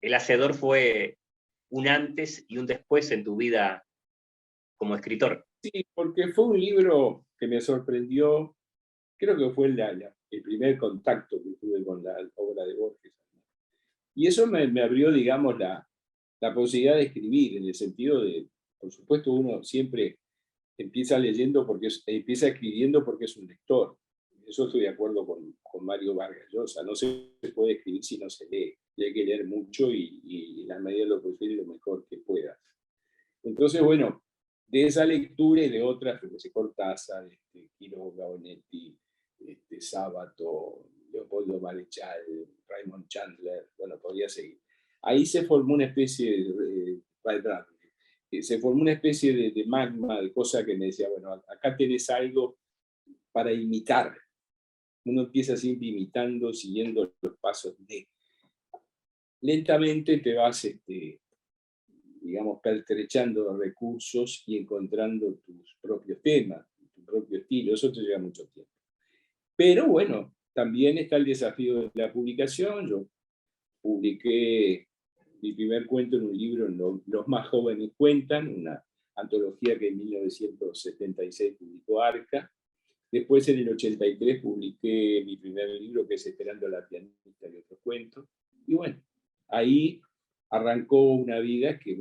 El Hacedor fue un antes y un después en tu vida como escritor. Sí, porque fue un libro que me sorprendió. Creo que fue el primer contacto que tuve con la obra de Borges. Y eso me abrió, digamos, la posibilidad de escribir, en el sentido de, por supuesto, uno siempre empieza leyendo empieza escribiendo porque es un lector. Eso estoy de acuerdo con Mario Vargas Llosa. No se puede escribir si no se lee. Y hay que leer mucho y en la medida de lo posible lo mejor que puedas. Entonces, bueno, de esa lectura y de otras, Cortázar, Quiroga, Onetti, Sábato, Leopoldo Marechal, Raymond Chandler, bueno, podría seguir. Ahí se formó una especie se formó una especie de magma, de cosa que me decía, bueno, acá tenés algo para imitar. Uno empieza siempre imitando, siguiendo los pasos de. Lentamente te vas, digamos, pertrechando recursos y encontrando tus propios temas, tu propio estilo. Eso te lleva mucho tiempo. Pero bueno, también está el desafío de la publicación. Yo publiqué mi primer cuento en un libro, Los más jóvenes cuentan, una antología que en 1976 publicó Arca. Después, en el 83, publiqué mi primer libro, que es Esperando a la pianista y otros cuentos. Y bueno, ahí arrancó una vida que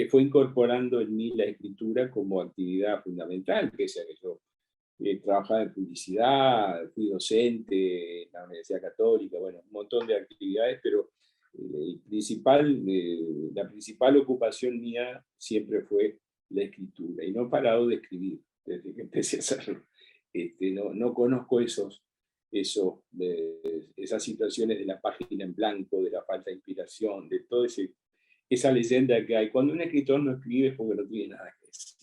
fue incorporando en mí la escritura como actividad fundamental, pese a que yo trabajaba en publicidad, fui docente en la Universidad Católica, bueno, un montón de actividades, pero la principal ocupación mía siempre fue la escritura, y no he parado de escribir desde que empecé a hacerlo. No conozco esas situaciones de la página en blanco, de la falta de inspiración, de toda esa leyenda que hay. Cuando un escritor no escribe es porque no tiene nada que decir.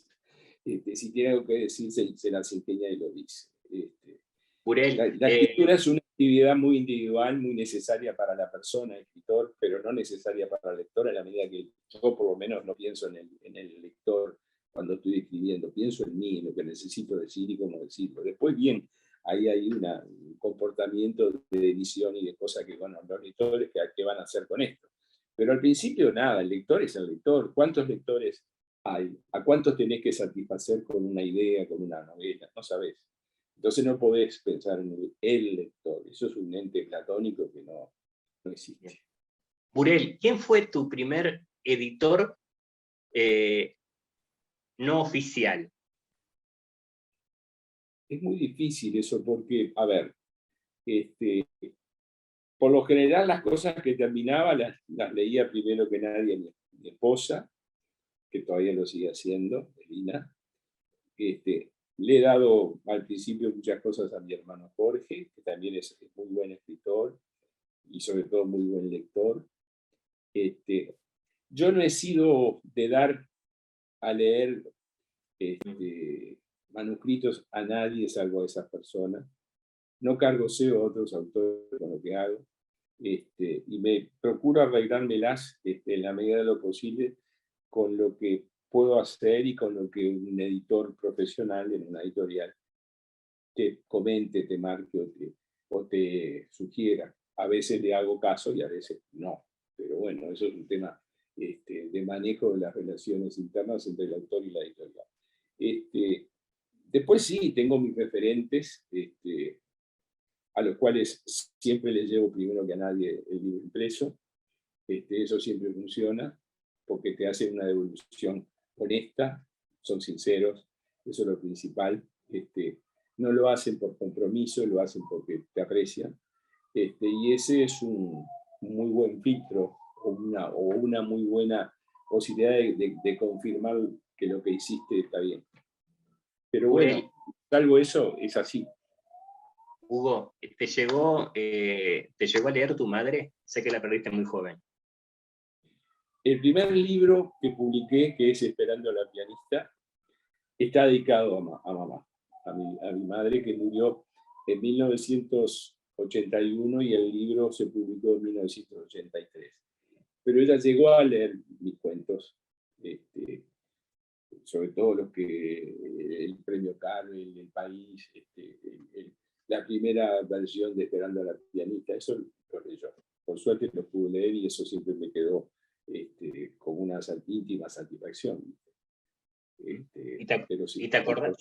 Si tiene algo que decir, se las ingenia y lo dice. Burel, la escritura es una actividad muy individual, muy necesaria para la persona, escritor, pero no necesaria para el lector, a la medida que yo por lo menos no pienso en el lector cuando estoy escribiendo, pienso en mí, en lo que necesito decir y cómo decirlo. Después, bien, ahí hay un comportamiento de edición y de cosas que, bueno, los lectores, ¿qué van a hacer con esto? Pero al principio, nada, el lector es el lector. ¿Cuántos lectores hay? ¿A cuántos tenés que satisfacer con una idea, con una novela? No sabés. Entonces no podés pensar en el lector. Eso es un ente platónico que no existe. Burel, ¿quién fue tu primer editor no oficial? Es muy difícil eso porque, a ver, por lo general las cosas que terminaba las leía primero que nadie mi esposa, que todavía lo sigue haciendo, Elina. Le he dado al principio muchas cosas a mi hermano Jorge, que también es muy buen escritor y sobre todo muy buen lector. Yo no he sido de dar a leer manuscritos a nadie salvo a esas personas. No cargo cebo a otros autores con lo que hago. Y me procuro arreglármelas en la medida de lo posible con lo que puedo hacer y con lo que un editor profesional en una editorial te comente, te marque o te sugiera. A veces le hago caso y a veces no. Pero bueno, eso es un tema de manejo de las relaciones internas entre el autor y la editorial. Después sí, tengo mis referentes, a los cuales siempre les llevo primero que a nadie el libro impreso. Eso siempre funciona, porque te hacen una devolución honesta, son sinceros, eso es lo principal. No lo hacen por compromiso, lo hacen porque te aprecian. Y ese es un muy buen filtro o una muy buena posibilidad de confirmar que lo que hiciste está bien. Pero bueno, salvo eso, es así. Hugo, ¿te llegó a leer tu madre? Sé que la perdiste muy joven. El primer libro que publiqué, que es Esperando a la pianista, está dedicado a mamá, a mi madre, que murió en 1981 y el libro se publicó en 1983. Pero ella llegó a leer mis cuentos, sobre todo los que el premio Carvel, El País, la primera versión de Esperando a la pianista, eso lo leí yo. Por suerte lo pude leer y eso siempre me quedó con una íntima satisfacción. ¿Y te acordás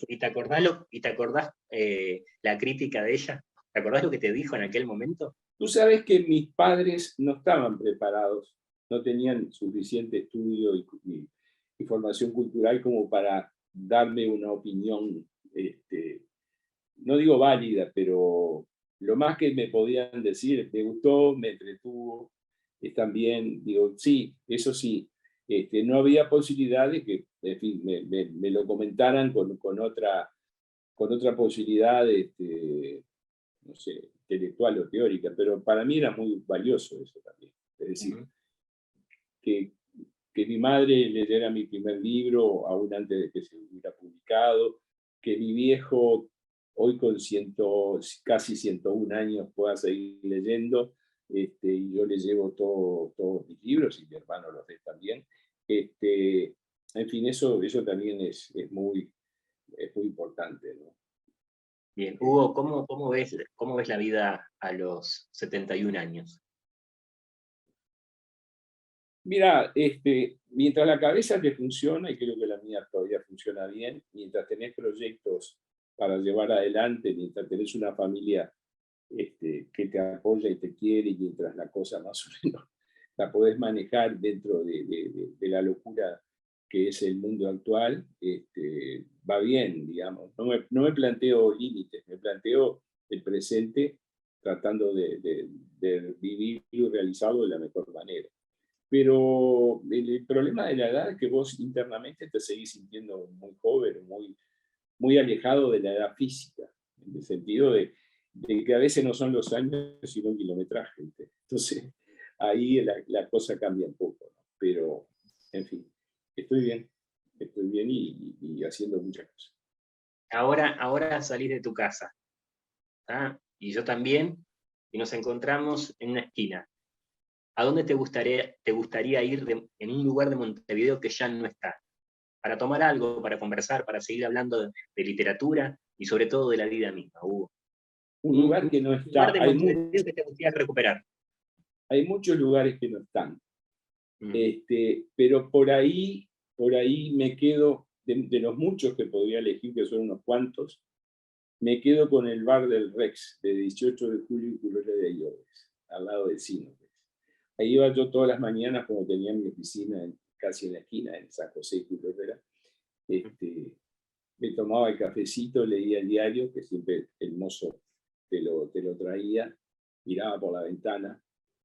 la crítica de ella? ¿Te acordás lo que te dijo en aquel momento? Tú sabes que mis padres no estaban preparados, no tenían suficiente estudio y formación cultural como para darme una opinión, no digo válida, pero lo más que me podían decir, me gustó, me entretuvo, están bien, digo, sí, eso sí. No había posibilidad de que, en fin, me lo comentaran con otra posibilidad, no sé, intelectual o teórica, pero para mí era muy valioso eso también. Es decir, que mi madre leyera mi primer libro aún antes de que se hubiera publicado, que mi viejo, hoy con casi 101 años, pueda seguir leyendo, y yo le llevo todos mis libros, y mi hermano los lee también. En fin, eso también es muy importante, ¿no? Bien, Hugo, ¿cómo ves la vida a los 71 años? Mira, mientras la cabeza te funciona, y creo que la mía todavía funciona bien, mientras tenés proyectos para llevar adelante, mientras tenés una familia que te apoya y te quiere, y mientras la cosa más o menos la podés manejar dentro de la locura que es el mundo actual, va bien, digamos. No me planteo límites, me planteo el presente tratando de vivir y realizarlo de la mejor manera. Pero el problema de la edad es que vos internamente te seguís sintiendo muy joven, muy alejado de la edad física, en el sentido de que a veces no son los años, sino el kilometraje. Entonces, ahí la cosa cambia un poco, ¿no? Pero, en fin, estoy bien y haciendo muchas cosas. Ahora salís de tu casa, ¿tá? Y yo también, y nos encontramos en una esquina. ¿A dónde te gustaría ir en un lugar de Montevideo que ya no está? Para tomar algo, para conversar, para seguir hablando de literatura y sobre todo de la vida misma, Hugo. Un lugar que no está. Un lugar de Montevideo que te gustaría recuperar. Hay muchos lugares que no están. Pero por ahí me quedo, de los muchos que podría elegir, que son unos cuantos, me quedo con el bar del Rex, de 18 de julio y Culebra de Ayoves, al lado del Cine. Ahí iba yo todas las mañanas, como tenía mi oficina casi en la esquina, en San José y Culebra. Me tomaba el cafecito, leía el diario, que siempre el mozo te lo traía, miraba por la ventana,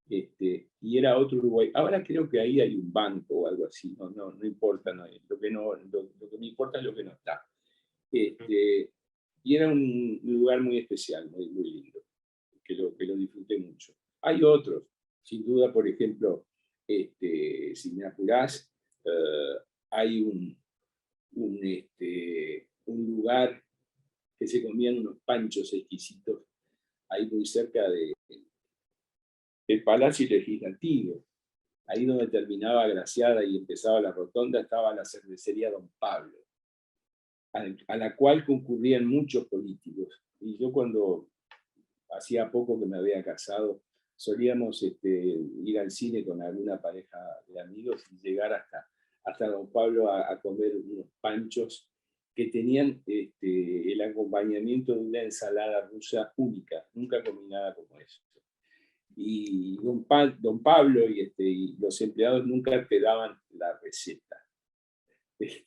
y era otro Uruguay. Ahora creo que ahí hay un banco o algo así, no importa, lo que me importa es lo que no está. Y era un lugar muy especial, muy lindo, que lo disfruté mucho. Hay otros, sin duda, por ejemplo, si me apurás, hay un lugar que se comían unos panchos exquisitos, ahí muy cerca del Palacio Legislativo. Ahí donde terminaba Graciada y empezaba la Rotonda, estaba la cervecería Don Pablo, a la cual concurrían muchos políticos. Y yo cuando hacía poco que me había casado, solíamos ir al cine con alguna pareja de amigos y llegar hasta Don Pablo a comer unos panchos que tenían el acompañamiento de una ensalada rusa única. Nunca comí nada como eso. Y don Pablo y los empleados nunca te daban la receta.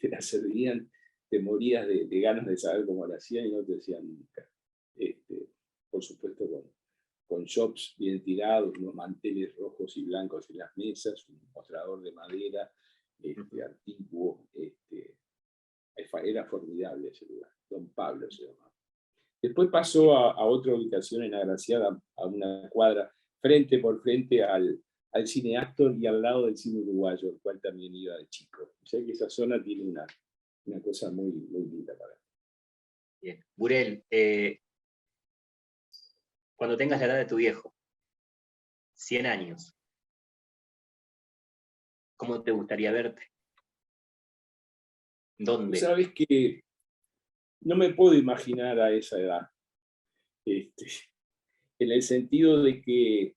La servían, te morías de ganas de saber cómo la hacían y no te decían nunca. Por supuesto con shops bien tirados, unos manteles rojos y blancos en las mesas, un mostrador de madera antiguo. Era formidable ese lugar. Don Pablo se llamaba. Después pasó a otra ubicación en Agraciada, a una cuadra, frente por frente al Cine Astor y al lado del Cine Uruguayo, al cual también iba de chico. O sea que esa zona tiene una cosa muy, muy linda para mí. Bien. Burel, cuando tengas la edad de tu viejo, 100 años, ¿cómo te gustaría verte? ¿Dónde? Sabes que no me puedo imaginar a esa edad. En el sentido de que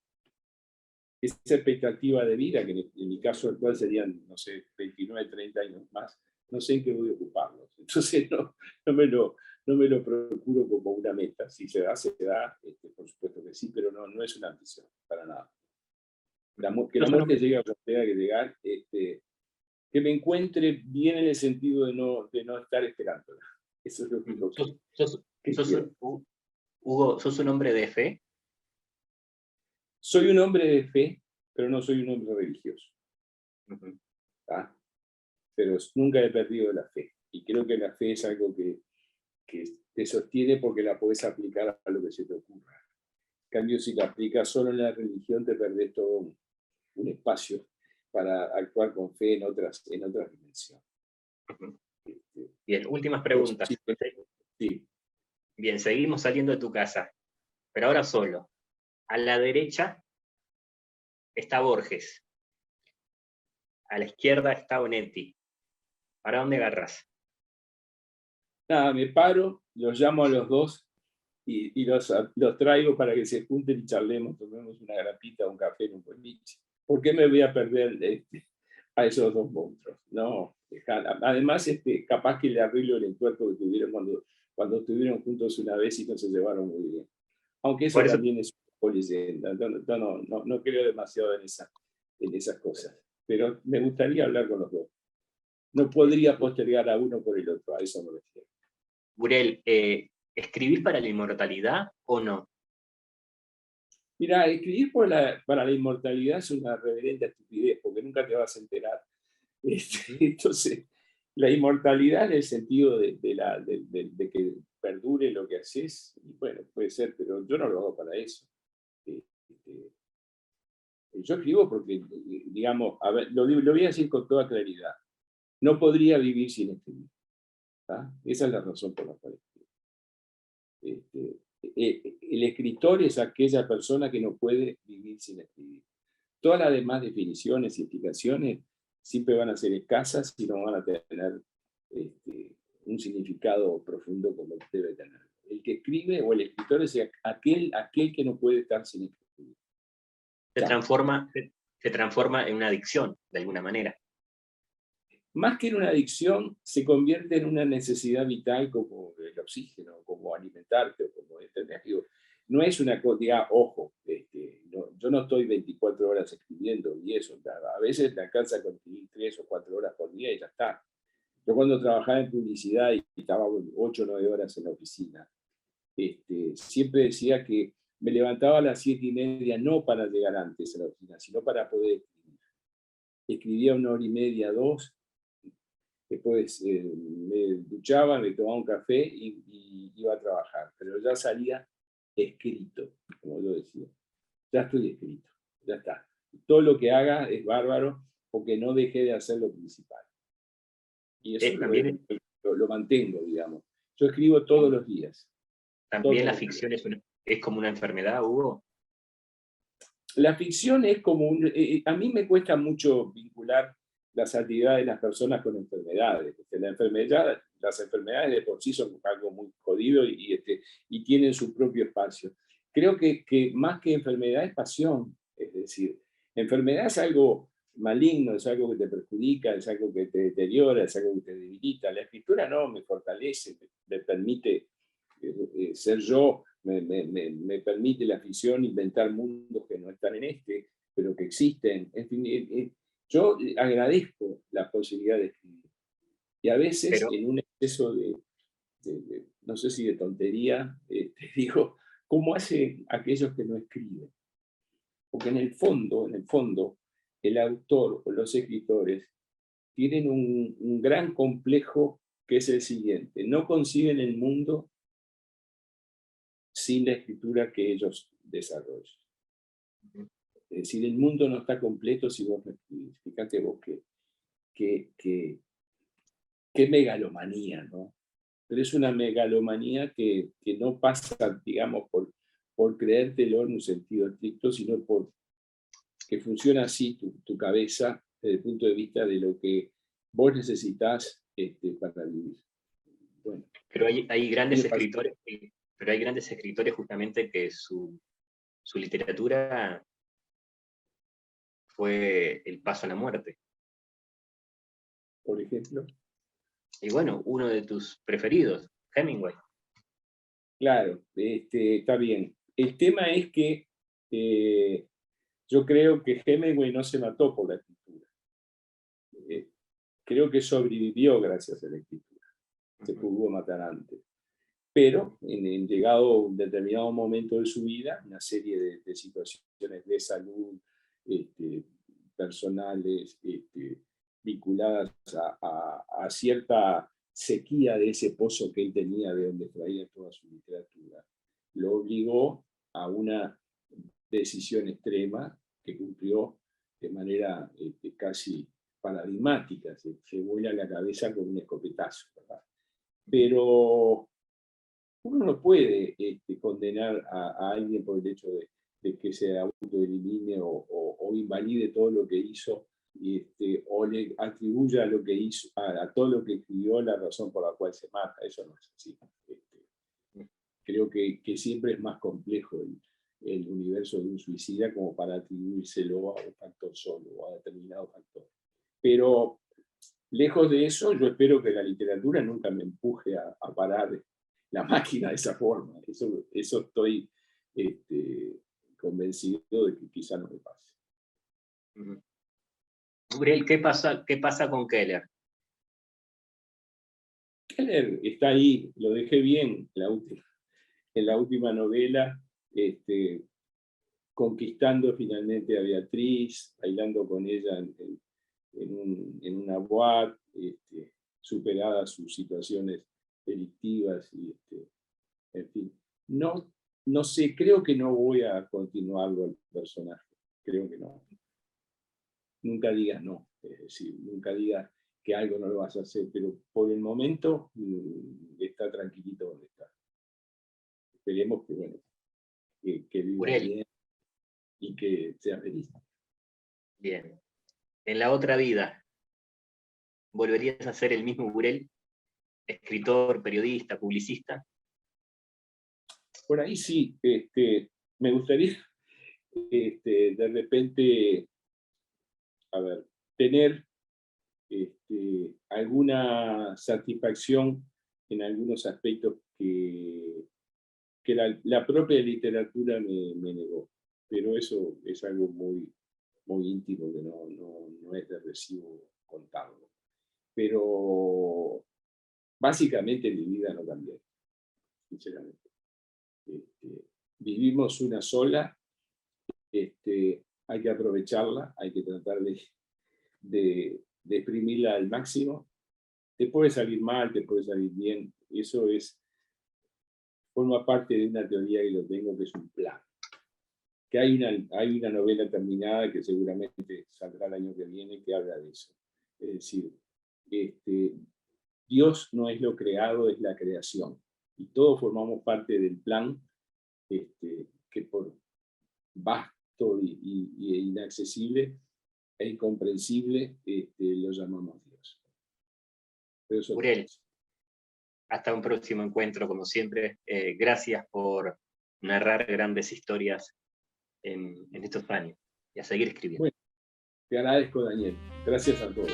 esa expectativa de vida, que en mi caso actual serían, no sé, 29, 30 años más, no sé en qué voy a ocuparlos. Entonces no me lo procuro como una meta. Si se da, por supuesto que sí, pero no es una ambición, para nada. Que la muerte llegue a donde tenga que llegar, que me encuentre bien en el sentido de no estar esperándola. Eso es lo que Hugo, ¿sos un hombre de fe? Soy un hombre de fe, pero no soy un hombre religioso. ¿Ah? Pero nunca he perdido la fe. Y creo que la fe es algo que te sostiene porque la podés aplicar a lo que se te ocurra. En cambio, si la aplicas solo en la religión, te perdés todo un espacio para actuar con fe en otras dimensiones. Bien, últimas preguntas. Sí. Bien, seguimos saliendo de tu casa, pero ahora solo. A la derecha está Borges. A la izquierda está Onetti. ¿Para dónde agarras? Nada, me paro, los llamo a los dos y los traigo para que se junten y charlemos, tomemos una grapita, un café en un boliche. ¿Por qué me voy a perder a esos dos monstruos? No, además, capaz que le arreglo el entuerto que tuvieron cuando estuvieron juntos una vez y no se llevaron muy bien. Aunque eso también es una leyenda. No creo demasiado en esas cosas. Pero me gustaría hablar con los dos. No podría postergar a uno por el otro, a eso me refiero. Burel, ¿escribir para la inmortalidad o no? Mira, escribir para la inmortalidad es una reverenda estupidez, porque nunca te vas a enterar. Entonces, la inmortalidad en el sentido de que perdure lo que haces, bueno, puede ser, pero yo no lo hago para eso. Yo escribo porque, digamos, a ver, lo voy a decir con toda claridad, no podría vivir sin escribir. Esa es la razón por la cual escribo. El escritor es aquella persona que no puede vivir sin escribir. Todas las demás definiciones y explicaciones siempre van a ser escasas y no van a tener un significado profundo como debe tener. El que escribe o el escritor es aquel que no puede estar sin escribir. Se transforma en una adicción, de alguna manera. Más que en una adicción, se convierte en una necesidad vital como el oxígeno, como alimentarte, o como no es una cosa, ojo, yo no estoy 24 horas escribiendo y eso, a veces me alcanza con 3 o 4 horas por día y ya está. Yo cuando trabajaba en publicidad y estaba 8 o 9 horas en la oficina, siempre decía que me levantaba a las 7:30 no para llegar antes a la oficina, sino para poder escribir. Escribía 1 hora y media, 2, después me duchaba, me tomaba un café y iba a trabajar, pero ya salía escrito, como yo decía. Ya estoy escrito, ya está. todo lo que haga es bárbaro, o que no deje de hacer lo principal. Y eso también, lo mantengo, digamos. Yo escribo todos los días. también la ficción es como una enfermedad, Hugo. La ficción es como a mí me cuesta mucho vincular las actividades de las personas con enfermedades. Porque las enfermedades de por sí son algo muy jodido y tienen su propio espacio. Creo que más que enfermedad es pasión. Es decir, enfermedad es algo maligno, es algo que te perjudica, es algo que te deteriora, es algo que te debilita. La escritura no, me fortalece, me permite ser yo, me permite la ficción inventar mundos que no están en pero que existen. En fin, yo agradezco la posibilidad de escribir. Y a veces, en un exceso no sé si de tontería, digo, ¿cómo hacen aquellos que no escriben? Porque en el fondo, el autor o los escritores tienen un gran complejo que es el siguiente: no conciben el mundo sin la escritura que ellos desarrollan. Es decir, el mundo no está completo si vos no escribís. Fíjate vos qué megalomanía, ¿no? Pero es una megalomanía que no pasa, digamos, por creértelo en un sentido estricto, sino por que funciona así tu cabeza desde el punto de vista de lo que vos necesitas para vivir. Bueno, pero hay grandes escritores, justamente que su literatura fue el paso a la muerte. Por ejemplo. Y bueno, uno de tus preferidos, Hemingway. Claro, está bien. El tema es que yo creo que Hemingway no se mató por la escritura. Creo que sobrevivió gracias a la escritura. Se pudo matar antes. Pero en llegado a un determinado momento de su vida, una serie de situaciones de salud personales vinculadas a cierta sequía de ese pozo que él tenía de donde traía toda su literatura, lo obligó a una decisión extrema que cumplió de manera casi paradigmática. Se vuela la cabeza con un escopetazo, ¿verdad? Pero uno no puede condenar a alguien por el hecho de que se autoelimine o invalide todo lo que hizo o le atribuya a lo que hizo, a todo lo que escribió, la razón por la cual se mata. Eso no es así. Creo que siempre es más complejo el universo de un suicida como para atribuírselo a un factor solo o a determinado factor. Pero lejos de eso, yo espero que la literatura nunca me empuje a parar la máquina de esa forma. Eso estoy convencido de que quizá no me pase. Gabriel, ¿qué pasa con Keller? Keller está ahí, lo dejé bien en la última novela, conquistando finalmente a Beatriz, bailando con ella en una boate, superadas sus situaciones delictivas, en fin. No sé, creo que no voy a continuarlo el personaje, creo que no. Nunca digas no, es decir, nunca digas que algo no lo vas a hacer, pero por el momento está tranquilito donde está. Esperemos que, bueno, que viva bien y que sea feliz. Bien. En la otra vida, ¿volverías a ser el mismo Burel? Escritor, periodista, publicista. Por ahí sí, me gustaría de repente, tener alguna satisfacción en algunos aspectos que la propia literatura me negó. Pero eso es algo muy, muy íntimo que no es de recibo contarlo. Pero básicamente mi vida no cambió, sinceramente. Vivimos una sola, hay que aprovecharla, hay que tratar de exprimirla al máximo. Te puede salir mal, te puede salir bien, eso forma parte de una teoría que lo tengo, que es un plan. que hay una novela terminada que seguramente saldrá el año que viene que habla de eso. Es decir, Dios no es lo creado, es la creación. Y todos formamos parte del plan que por vasto y inaccesible e incomprensible lo llamamos Dios. Uriel, hasta un próximo encuentro, como siempre. Gracias por narrar grandes historias en estos años y a seguir escribiendo. Bueno, te agradezco, Daniel. Gracias a todos.